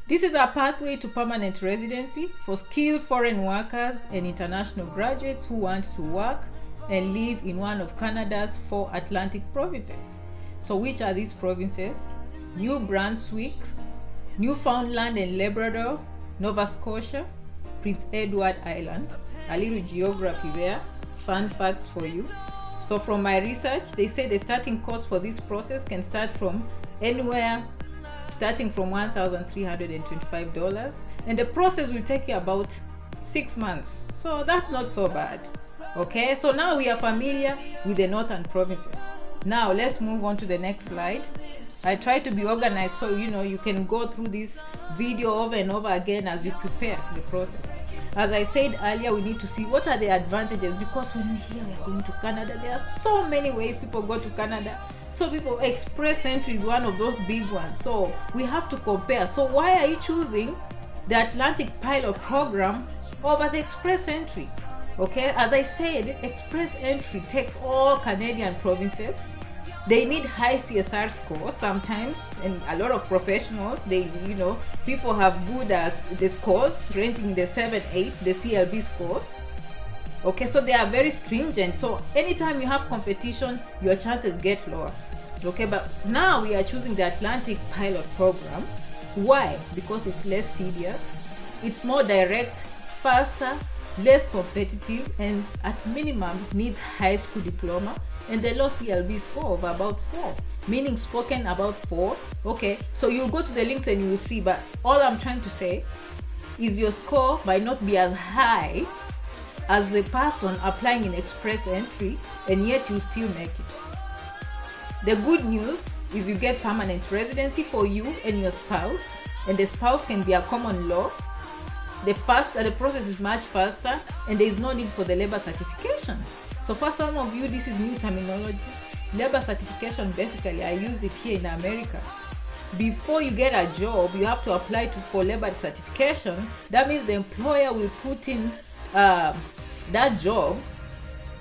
This is a pathway to permanent residency for skilled foreign workers and international graduates who want to work and live in one of Canada's 4 Atlantic provinces. So which are these provinces? New Brunswick, Newfoundland and Labrador, Nova Scotia, Prince Edward Island. A little geography there, fun facts for you. So from my research, they say the starting cost for this process can start from anywhere starting from $1,325, and the process will take you about 6 months. So that's not so bad. Okay, so now we are familiar with the northern provinces. Now let's move on to the next slide. I try to be organized so you can go through this video over and over again as you prepare the process. As I said earlier, we need to see what are the advantages, because when we hear we are going to Canada, there are so many ways people go to Canada. So people, express entry is one of those big ones. So we have to compare. So why are you choosing the Atlantic Pilot Program over the express entry? Okay, as I said, express entry takes all Canadian provinces. They need high CSR scores sometimes, and a lot of professionals, people have good as the scores ranging the 7, 8, the CLB scores. Okay, so they are very stringent. So anytime you have competition, your chances get lower. Okay, but now we are choosing the Atlantic Pilot Program. Why? Because it's less tedious, it's more direct, faster, less competitive, and at minimum needs high school diploma and the low CLB score of about 4, meaning spoken about 4. Okay, so you'll go to the links and you will see, but all I'm trying to say is your score might not be as high as the person applying in express entry, and yet you still make it. The good news is you get permanent residency for you and your spouse, and the spouse can be a common law. The process is much faster, and there is no need for the labor certification. So for some of you, this is new terminology. Labor certification, basically, I used it here in America. Before you get a job, you have to apply for labor certification. That means the employer will put in that job,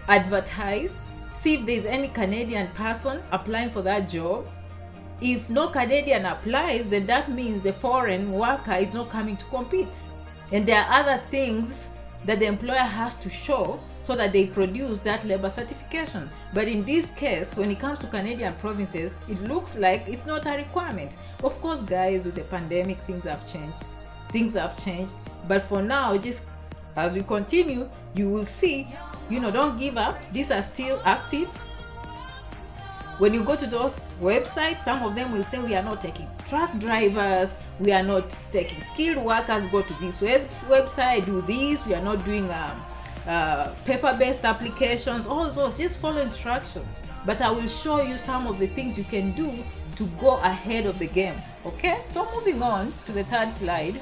advertise, see if there's any Canadian person applying for that job. If no Canadian applies, then that means the foreign worker is not coming to compete. And there are other things that the employer has to show so that they produce that labor certification. But in this case, when it comes to Canadian provinces, it looks like it's not a requirement. Of course, guys, with the pandemic, things have changed. But for now, just as we continue, you will see, don't give up. These are still active. When you go to those websites, some of them will say we are not taking truck drivers, we are not taking skilled workers, go to this website, do this, we are not doing paper-based applications, all those, just follow instructions. But I will show you some of the things you can do to go ahead of the game. Okay, so moving on to the third slide.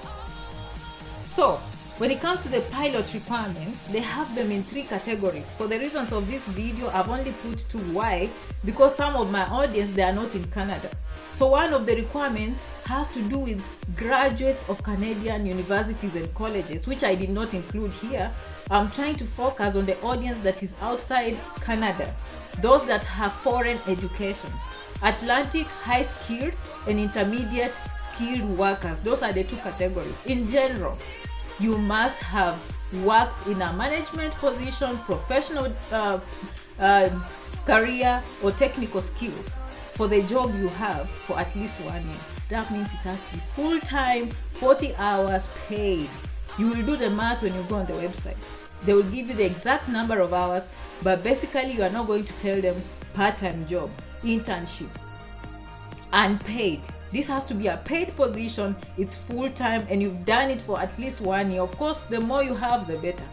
So when it comes to the pilot requirements, they have them in 3 categories. For the reasons of this video, I've only put 2. Why? Because some of my audience, they are not in Canada. So one of the requirements has to do with graduates of Canadian universities and colleges, which I did not include here. I'm trying to focus on the audience that is outside Canada, those that have foreign education. Atlantic high skilled and intermediate skilled workers, those are the 2 categories. In general, you must have worked in a management position, professional career, or technical skills for the job you have for at least 1 year. That means it has to be full-time, 40 hours paid. You will do the math when you go on the website. They will give you the exact number of hours, but basically you are not going to tell them part-time job, internship, unpaid. This has to be a paid position, it's full-time, and you've done it for at least 1 year. Of course, the more you have, the better.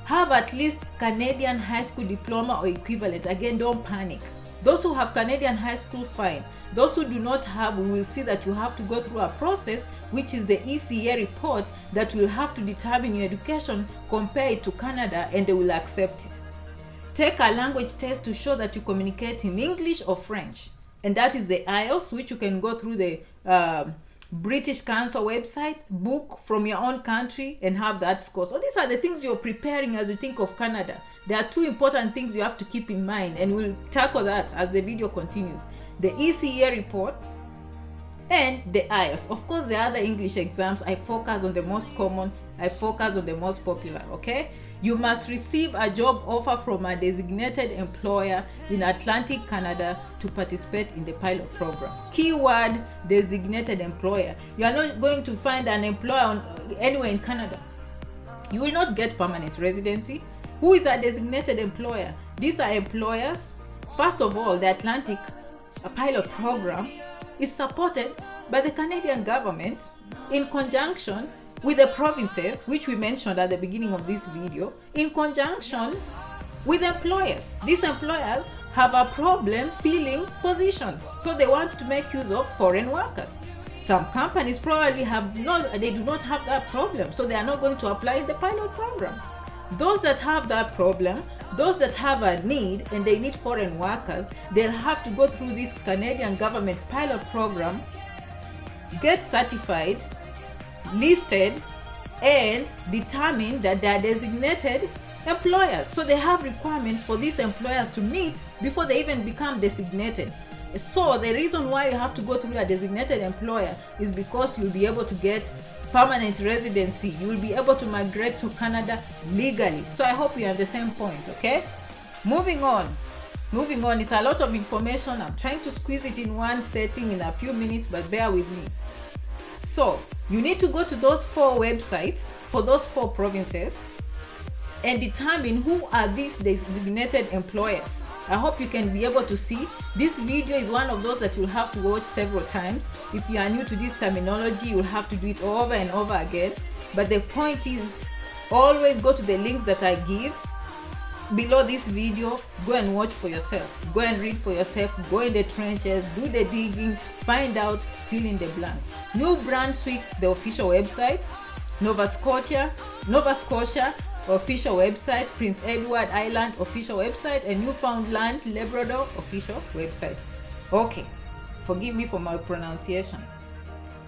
Have at least Canadian high school diploma or equivalent. Again, don't panic. Those who have Canadian high school, fine. Those who do not have, we will see that you have to go through a process, which is the ECA report, that will have to determine your education, compare it to Canada, and they will accept it. Take a language test to show that you communicate in English or French. And that is the IELTS, which you can go through the British Council website, book from your own country, and have that score. So these are the things you're preparing as you think of Canada. There are 2 important things you have to keep in mind, and we'll tackle that as the video continues. The ECA report and the IELTS. Of course, the other English exams, I focus on the most common, I focus on the most popular, okay? You must receive a job offer from a designated employer in Atlantic Canada to participate in the pilot program. Keyword, designated employer. You are not going to find an employer anywhere in Canada. You will not get permanent residency. Who is a designated employer? These are employers. First of all, the Atlantic pilot program is supported by the Canadian government in conjunction with the provinces, which we mentioned at the beginning of this video, in conjunction with employers. These employers have a problem filling positions, so they want to make use of foreign workers. Some companies probably they do not have that problem, so they are not going to apply the pilot program. Those that have that problem, those that have a need and they need foreign workers, they'll have to go through this Canadian government pilot program, get certified, listed, and determine that they are designated employers. So they have requirements for these employers to meet before they even become designated. So the reason why you have to go through a designated employer is because you'll be able to get permanent residency. You will be able to migrate to Canada legally. So I hope you are the same point, okay? Moving on, it's a lot of information. I'm trying to squeeze it in one setting in a few minutes, but bear with me. So you need to go to those 4 websites for those 4 provinces and determine who are these designated employers. I hope you can be able to see. This video is one of those that you'll have to watch several times. If you are new to this terminology, you'll have to do it over and over again. But the point is, always go to the links that I give below this video. Go and watch for yourself. Go and read for yourself. Go in the trenches, do the digging, find out, fill in the blanks. New Brunswick, the official website. Nova Scotia official website. Prince Edward Island official website, and Newfoundland Labrador official website. Okay, forgive me for my pronunciation.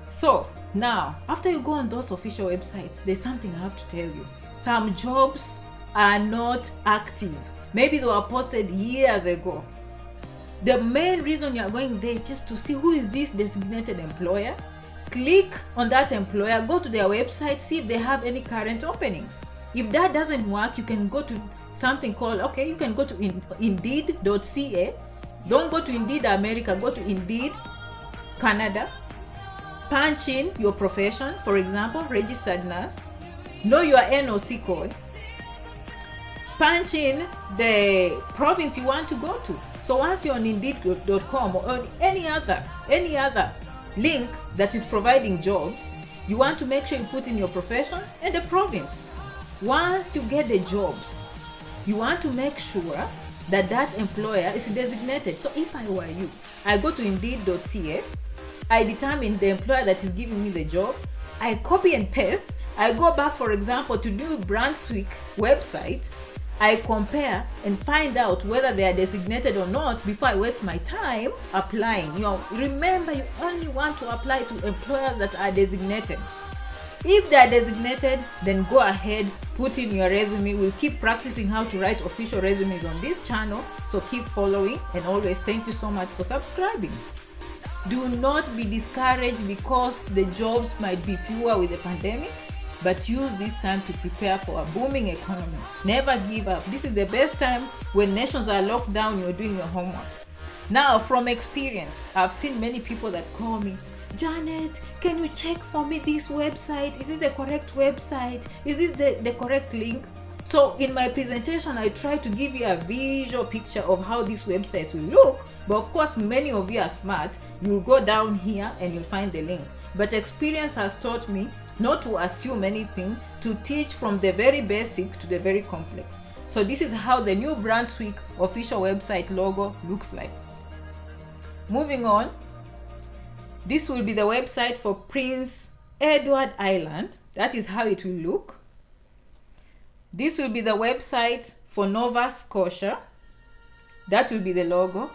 So now, after you go on those official websites, there's something I have to tell you. Some jobs are not active. Maybe they were posted years ago. The main reason you are going there is just to see who is this designated employer. Click on that employer, go to their website, see if they have any current openings. If that doesn't work, you can go to something called, you can go to indeed.ca. Don't go to Indeed America, go to Indeed Canada. Punch in your profession, for example, registered nurse. Know your NOC code. Punch in the province you want to go to. So once you're on Indeed.com or on any other link that is providing jobs, you want to make sure you put in your profession and the province. Once you get the jobs, you want to make sure that that employer is designated. So if I were you, I go to Indeed.ca, I determine the employer that is giving me the job, I copy and paste, I go back, for example, to New Brunswick website, I compare and find out whether they are designated or not before I waste my time applying. Remember, you only want to apply to employers that are designated. If they are designated, then go ahead, put in your resume. We'll keep practicing how to write official resumes on this channel, so keep following, and always thank you so much for subscribing. Do not be discouraged because the jobs might be fewer with the pandemic, but use this time to prepare for a booming economy. Never give up. This is the best time when nations are locked down, you're doing your homework. Now, from experience, I've seen many people that call me, Janet, can you check for me this website? Is this the correct website? Is this the correct link? So in my presentation, I try to give you a visual picture of how these websites will look. But of course, many of you are smart. You'll go down here and you'll find the link. But experience has taught me not to assume anything, to teach from the very basic to the very complex. So this is how the New Brunswick official website logo looks like. Moving on, this will be the website for Prince Edward Island. That is how it will look. This will be the website for Nova Scotia. That will be the logo.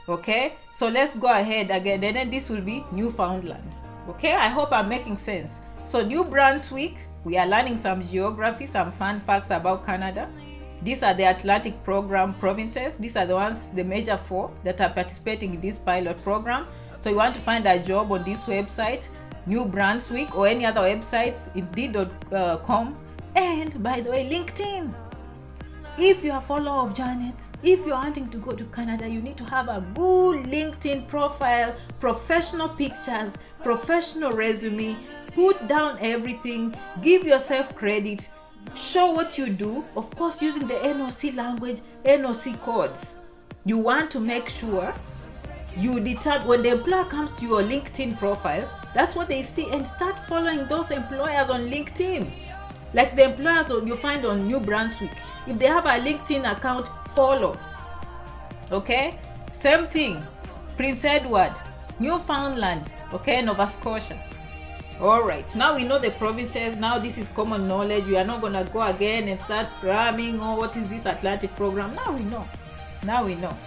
Okay, so let's go ahead again, and then this will be Newfoundland. Okay, I hope I'm making sense. So New Brunswick, we are learning some geography, some fun facts about Canada. These are the Atlantic program provinces. These are the ones, the major 4 that are participating in this pilot program. So you want to find a job on this website, New Brunswick, or any other websites, indeed.com, and by the way, LinkedIn. If you are a follower of Janet, if you're wanting to go to Canada, you need to have a good LinkedIn profile, professional pictures, professional resume, put down everything, give yourself credit, show what you do, of course using the NOC language, NOC codes. You want to make sure you determine when the employer comes to your LinkedIn profile, that's what they see, and start following those employers on LinkedIn. Like the employers you find on New Brunswick, if they have a LinkedIn account, follow. Okay, same thing, Prince Edward, Newfoundland, okay, Nova Scotia. All right, now we know the provinces. Now this is common knowledge. We are not going to go again and start cramming, oh, what is this Atlantic program? Now we know.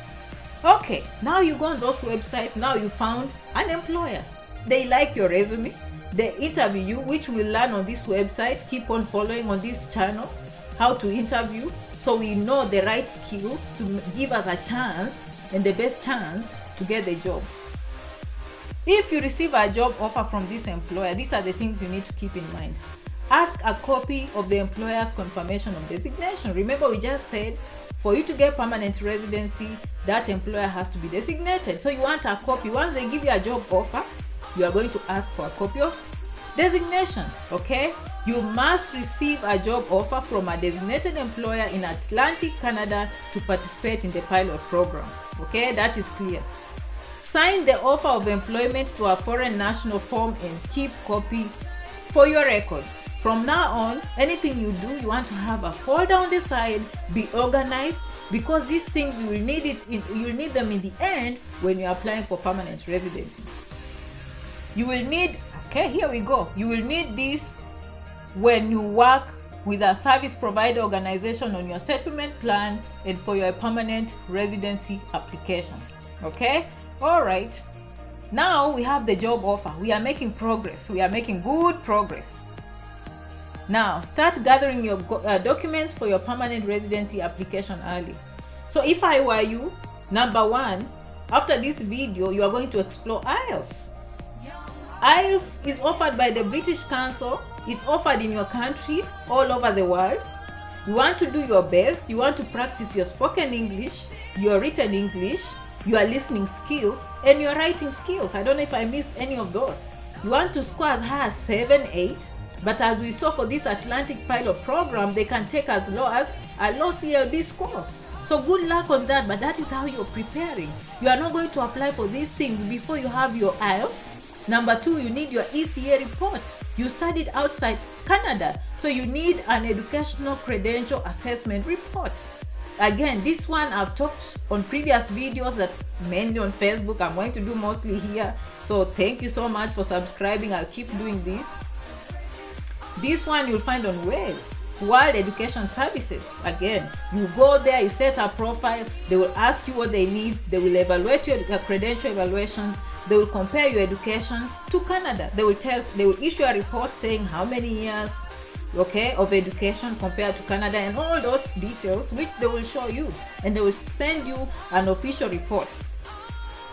Okay, now you go on those websites. Now you found an employer. They like your resume. They interview you, which we'll learn on this website. Keep on following on this channel how to interview, so we know the right skills to give us a chance and the best chance to get the job. If you receive a job offer from this employer, these are the things you need to keep in mind. Ask a copy of the employer's confirmation of designation. Remember, we just said for you to get permanent residency, that employer has to be designated. So you want a copy. Once they give you a job offer, you are going to ask for a copy of designation. Okay, you must receive a job offer from a designated employer in Atlantic Canada to participate in the pilot program. Okay, that is clear. Sign the offer of employment to a foreign national form and keep copy for your records. From now on, anything you do, you want to have a folder on the side, be organized, because these things you will need them in the end when you're applying for permanent residency. You will need, okay, here we go. You will need this when you work with a service provider organization on your settlement plan and for your permanent residency application. Okay, all right. Now we have the job offer. We are making progress. We are making good progress. Now start gathering your documents for your permanent residency application early. So if I were you, number one, after this video, you are going to explore IELTS. IELTS is offered by the British Council. It's offered in your country, all over the world. You want to do your best. You want to practice your spoken English, your written English, your listening skills, and your writing skills. I don't know if I missed any of those. You want to score as high as 7, 8. But as we saw for this Atlantic pilot program, they can take as low as a low CLB score. So good luck on that, but that is how you're preparing. You are not going to apply for these things before you have your IELTS. Number two, you need your ECA report. You studied outside Canada, so you need an educational credential assessment report. Again, this one I've talked on previous videos, that mainly on Facebook. I'm going to do mostly here. So thank you so much for subscribing. I'll keep doing this. This one you'll find on WES, World Education Services. Again, you go there, you set a profile, they will ask you what they need, they will evaluate your credential evaluations, they will compare your education to Canada. They will issue a report saying how many years, okay, of education compared to Canada, and all those details which they will show you, and they will send you an official report.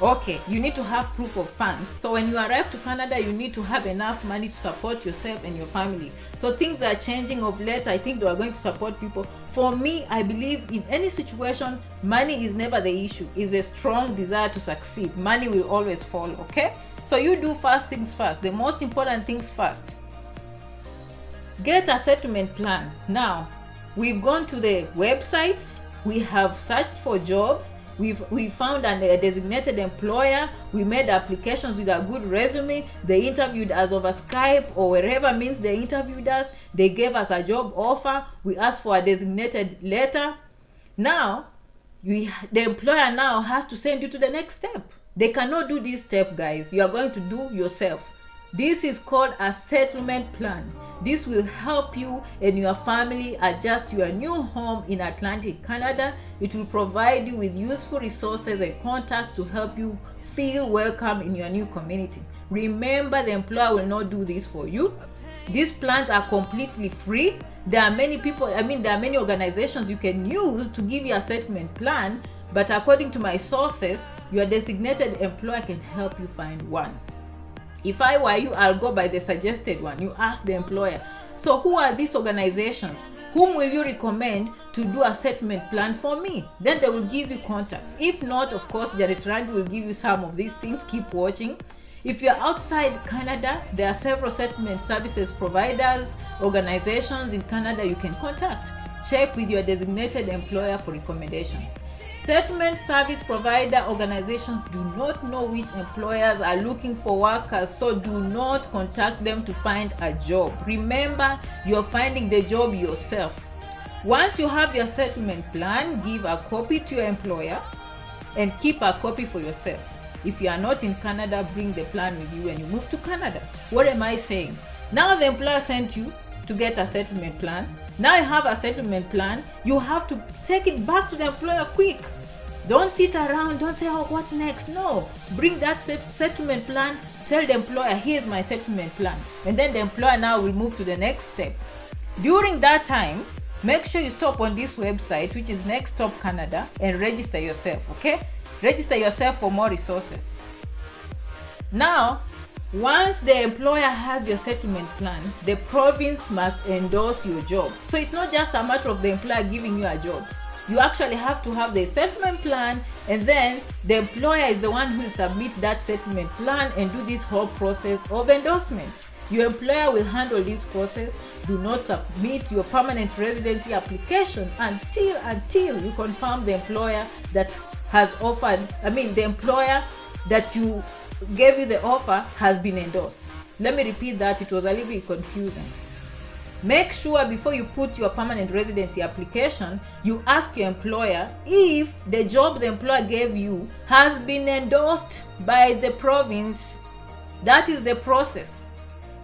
Okay, you need to have proof of funds. So when you arrive to Canada, you need to have enough money to support yourself and your family. So things are changing of late. I think they are going to support people. For me, I believe in any situation, money is never the issue. It's a strong desire to succeed. Money will always follow, okay? So you do first things first. The most important things first. Get a settlement plan. Now, we've gone to the websites. We have searched for jobs. We found a designated employer. We made applications with a good resume. They interviewed us over Skype or wherever means they interviewed us. They gave us a job offer. We asked for a designated letter. Now, the employer now has to send you to the next step. They cannot do this step, guys. You are going to do yourself. This is called a settlement plan. This will help you and your family adjust to your new home in Atlantic Canada. It will provide you with useful resources and contacts to help you feel welcome in your new community. Remember, the employer will not do this for you. These plans are completely free. There are many organizations you can use to give you a settlement plan, but according to my sources, your designated employer can help you find one. If I were you, I'll go by the suggested one. You ask the employer, so who are these organizations? Whom will you recommend to do a settlement plan for me? Then they will give you contacts. If not, of course, Janet Rangi will give you some of these things. Keep watching. If you're outside Canada, there are several settlement services providers, organizations in Canada you can contact. Check with your designated employer for recommendations. Settlement service provider organizations do not know which employers are looking for workers, so do not contact them to find a job. Remember, you're finding the job yourself. Once you have your settlement plan, give a copy to your employer and keep a copy for yourself. If you are not in Canada, bring the plan with you when you move to Canada. What am I saying? Now the employer sent you to get a settlement plan. Now you have a settlement plan. You have to take it back to the employer quick. Don't sit around. Don't say, oh, what next? No. Bring that settlement plan. Tell the employer, here's my settlement plan. And then the employer now will move to the next step. During that time, make sure you stop on this website, which is Next Stop Canada, and register yourself, okay? Register yourself for more resources. Now, once the employer has your settlement plan, the province must endorse your job. So it's not just a matter of the employer giving you a job. You actually have to have the settlement plan, and then the employer is the one who will submit that settlement plan and do this whole process of endorsement. Your employer will handle this process. Do not submit your permanent residency application until you confirm the employer that has offered, the employer that you gave you the offer has been endorsed. Let me repeat that, it was a little bit confusing. Make sure before you put your permanent residency application, you ask your employer if the job the employer gave you has been endorsed by the province. That is the process.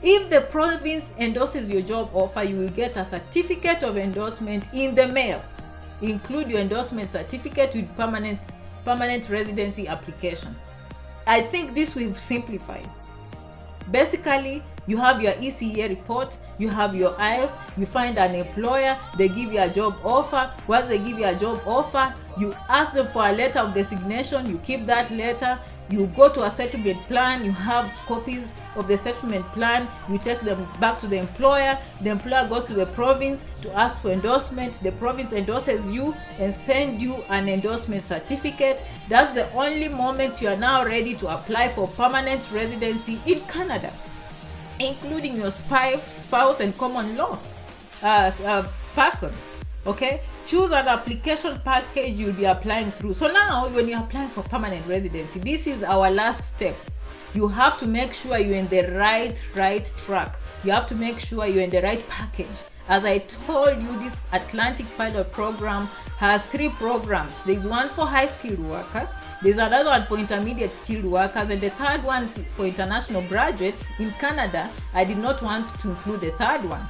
If the province endorses your job offer, you will get a certificate of endorsement in the mail. Include your endorsement certificate with permanent residency application. I think this will simplify. Basically, you have your ECA report, you have your IELTS, you find an employer, they give you a job offer. Once they give you a job offer, you ask them for a letter of designation, you keep that letter, you go to a settlement plan, you have copies of the settlement plan, you take them back to the employer goes to the province to ask for endorsement, the province endorses you and send you an endorsement certificate. That's the only moment you are now ready to apply for permanent residency in Canada, including your spouse and common law person. Okay, choose an application package you'll be applying through. So now when you're applying for permanent residency, this is our last step. You have to make sure you're in the right track. You have to make sure you're in the right package. As I told you, this Atlantic Pilot Program has 3 programs. There's one for high-skilled workers, there's another one for intermediate skilled workers, and the third one for international graduates. In Canada, I did not want to include the third one.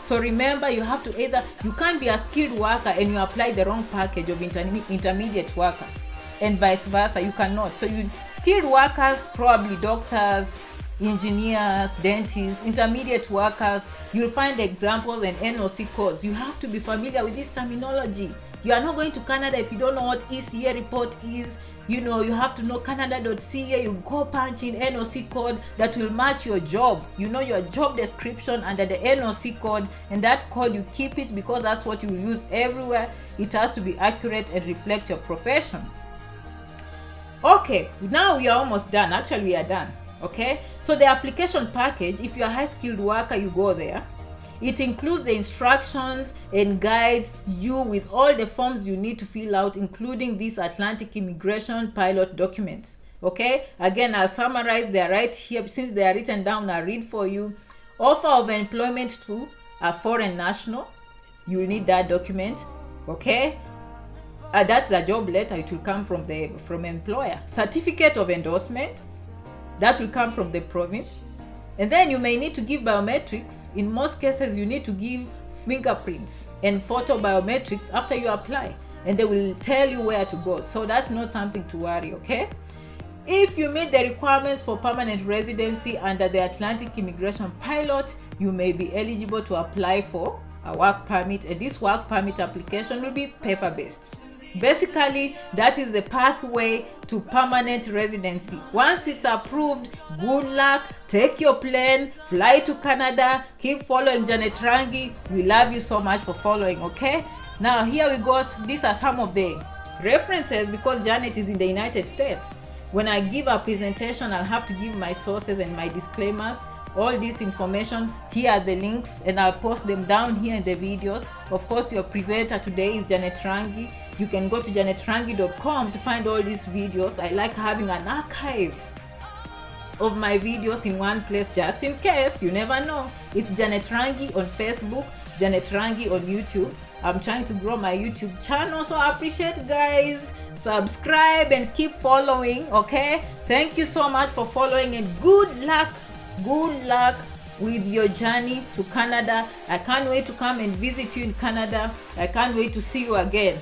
So remember, you have to you can't be a skilled worker and you apply the wrong package of intermediate workers, and vice versa. You cannot. So skilled workers, probably doctors, engineers, dentists. Intermediate workers, you'll find examples and NOC codes. You have to be familiar with this terminology. You are not going to Canada if you don't know what ECA report is. You have to know canada.ca. You go punch in NOC code that will match your job. Your job description under the NOC code, and that code you keep it because that's what you will use everywhere. It has to be accurate and reflect your profession. Okay, now we are almost done. Actually, we are done. Okay, so the application package, if you're a high-skilled worker, you go there. It includes the instructions and guides you with all the forms you need to fill out, including these Atlantic Immigration Pilot documents. Okay, again, I'll summarize. They are right here. Since they are written down, I'll read for you. Offer of employment to a foreign national. You will need that document. Okay, that's the job letter. It will come from employer. Certificate of endorsement. That will come from the province. And then you may need to give biometrics. In most cases, you need to give fingerprints and photo biometrics after you apply, and they will tell you where to go. So that's not something to worry, okay? If you meet the requirements for permanent residency under the Atlantic Immigration Pilot, you may be eligible to apply for a work permit, and this work permit application will be paper-based. Basically, that is the pathway to permanent residency. Once it's approved, good luck. Take your plane, fly to Canada. Keep following Janet Rangi. We love you so much for following, okay? Now here we go. These are some of the references because Janet is in the United States. When I give a presentation, I'll have to give my sources and my disclaimers. All this information, here are the links, and I'll post them down here in the videos. Of course, your presenter today is Janet Rangi. You can go to janetrangi.com to find all these videos. I like having an archive of my videos in one place just in case. You never know. It's Janet Rangi on Facebook, Janet Rangi on YouTube. I'm trying to grow my YouTube channel, so I appreciate guys. Subscribe and keep following, okay? Thank you so much for following, and good luck with your journey to Canada. I can't wait to come and visit you in Canada. I can't wait to see you again.